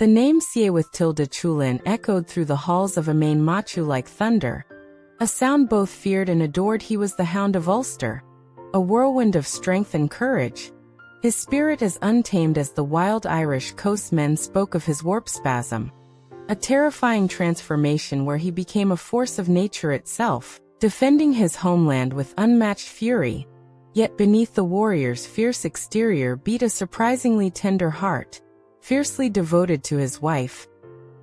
The name Cãº Chulainn echoed through the halls of Emain Machu like thunder. A sound both feared and adored. He was the Hound of Ulster, a whirlwind of strength and courage. His spirit as untamed as the wild Irish coastmen spoke of his warp spasm. A terrifying transformation where he became a force of nature itself, defending his homeland with unmatched fury. Yet beneath the warrior's fierce exterior beat a surprisingly tender heart, fiercely devoted to his wife.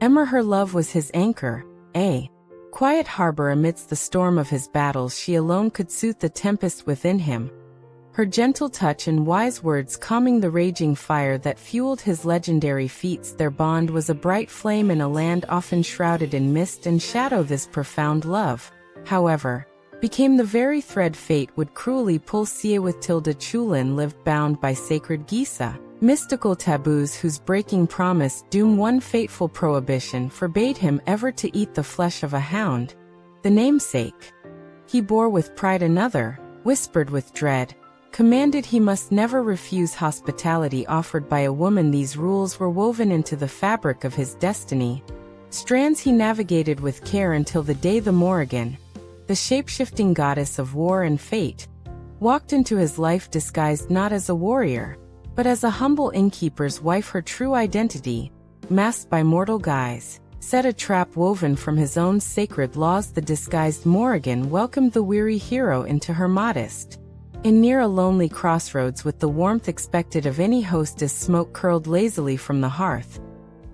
Emer, her love was his anchor, a quiet harbor amidst the storm of his battles. She alone could soothe the tempest within him, her gentle touch and wise words calming the raging fire that fueled his legendary feats. Their bond was a bright flame in a land often shrouded in mist and shadow. This profound love, however, became the very thread fate would cruelly pull. Cãº Chulainn lived bound by sacred Gisa, mystical taboos whose breaking promised doom. One fateful prohibition forbade him ever to eat the flesh of a hound, the namesake he bore with pride. Another, whispered with dread, commanded he must never refuse hospitality offered by a woman. These rules were woven into the fabric of his destiny, strands he navigated with care until the day the Morrigan, the shape-shifting goddess of war and fate, walked into his life disguised not as a warrior, but as a humble innkeeper's wife. Her true identity, masked by mortal guise, set a trap woven from his own sacred laws. The disguised Morrigan welcomed the weary hero into her modest inn near a lonely crossroads with the warmth expected of any hostess. Smoke curled lazily from the hearth,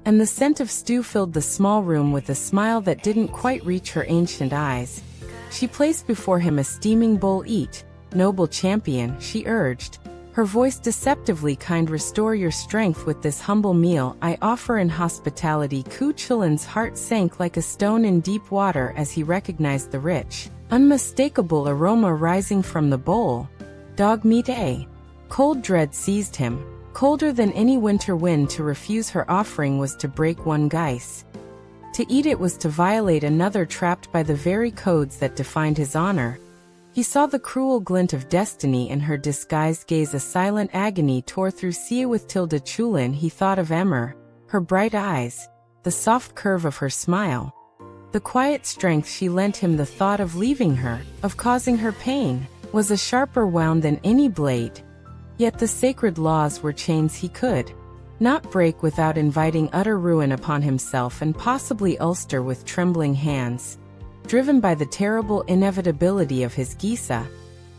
and the scent of stew filled the small room. With a smile that didn't quite reach her ancient eyes, she placed before him a steaming bowl. "Eat, noble champion," she urged, her voice deceptively kind. "Restore your strength with this humble meal I offer in hospitality." Cãº Chulainn's heart sank like a stone in deep water as he recognized the rich, unmistakable aroma rising from the bowl. Dog meat. A cold dread seized him, colder than any winter wind. To refuse her offering was to break one guise. To eat it was to violate another, trapped by the very codes that defined his honor. He saw the cruel glint of destiny in her disguised gaze. A silent agony tore through Cãº Chulainn. He thought of Emer, her bright eyes, the soft curve of her smile, the quiet strength she lent him. The thought of leaving her, of causing her pain, was a sharper wound than any blade. Yet the sacred laws were chains he could not break without inviting utter ruin upon himself and possibly Ulster. With trembling hands, driven by the terrible inevitability of his Gisa,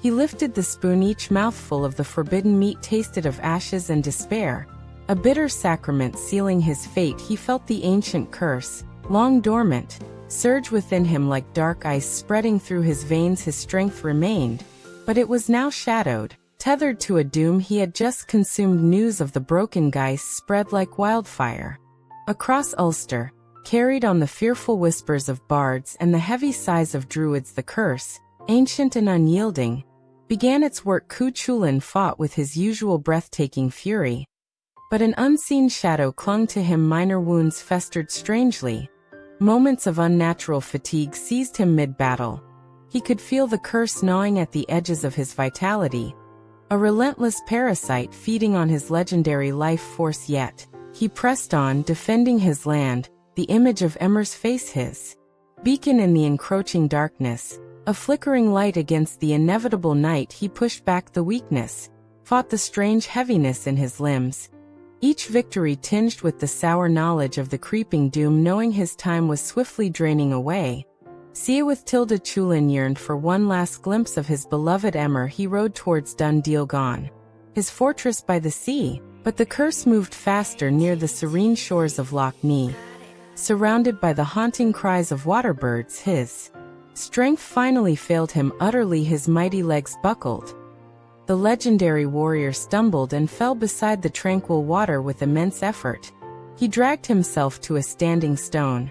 he lifted the spoon. Each mouthful of the forbidden meat tasted of ashes and despair, a bitter sacrament sealing his fate. He felt the ancient curse, long dormant, surge within him like dark ice spreading through his veins. His strength remained, but it was now shadowed, tethered to a doom he had just consumed. News of the broken guise spread like wildfire across Ulster, carried on the fearful whispers of bards and the heavy sighs of druids. The curse, ancient and unyielding, began its work. Cãº Chulainn fought with his usual breathtaking fury, but an unseen shadow clung to him. Minor wounds festered strangely. Moments of unnatural fatigue seized him mid-battle. He could feel the curse gnawing at the edges of his vitality, a relentless parasite feeding on his legendary life force. Yet he pressed on, defending his land, the image of Emer's face his beacon in the encroaching darkness, a flickering light against the inevitable night. He pushed back the weakness, fought the strange heaviness in his limbs, each victory tinged with the sour knowledge of the creeping doom. Knowing his time was swiftly draining away, Cãº Chulainn yearned for one last glimpse of his beloved Emer. He rode towards Dundalgan, his fortress by the sea, but the curse moved faster. Near the serene shores of Loch Nee, surrounded by the haunting cries of waterbirds, his strength finally failed him utterly. His mighty legs buckled. The legendary warrior stumbled and fell beside the tranquil water with immense effort. He dragged himself to a standing stone,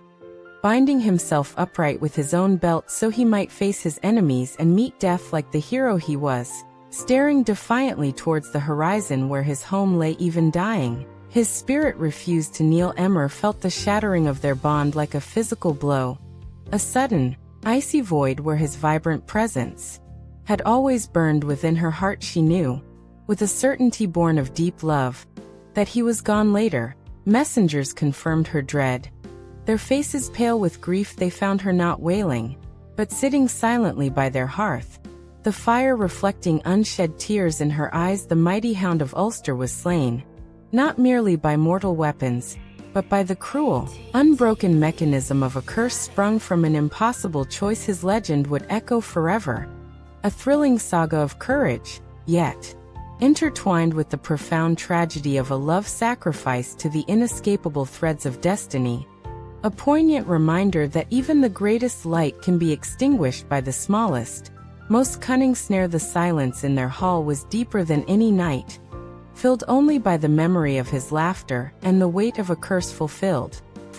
binding himself upright with his own belt so he might face his enemies and meet death like the hero he was, staring defiantly towards the horizon where his home lay. Even dying, his spirit refused to kneel. Emer felt the shattering of their bond like a physical blow, a sudden, icy void where his vibrant presence had always burned within her heart. She knew, with a certainty born of deep love, that he was gone. Later, Messengers confirmed her dread. Their faces pale with grief, they found her not wailing, but sitting silently by their hearth, the fire reflecting unshed tears in her eyes. The mighty Hound of Ulster was slain, not merely by mortal weapons, but by the cruel, unbroken mechanism of a curse sprung from an impossible choice. His legend would echo forever, a thrilling saga of courage, yet intertwined with the profound tragedy of a love sacrifice to the inescapable threads of destiny. A poignant reminder that even the greatest light can be extinguished by the smallest, most cunning snare. The silence in their hall was deeper than any night, filled only by the memory of his laughter and the weight of a curse fulfilled.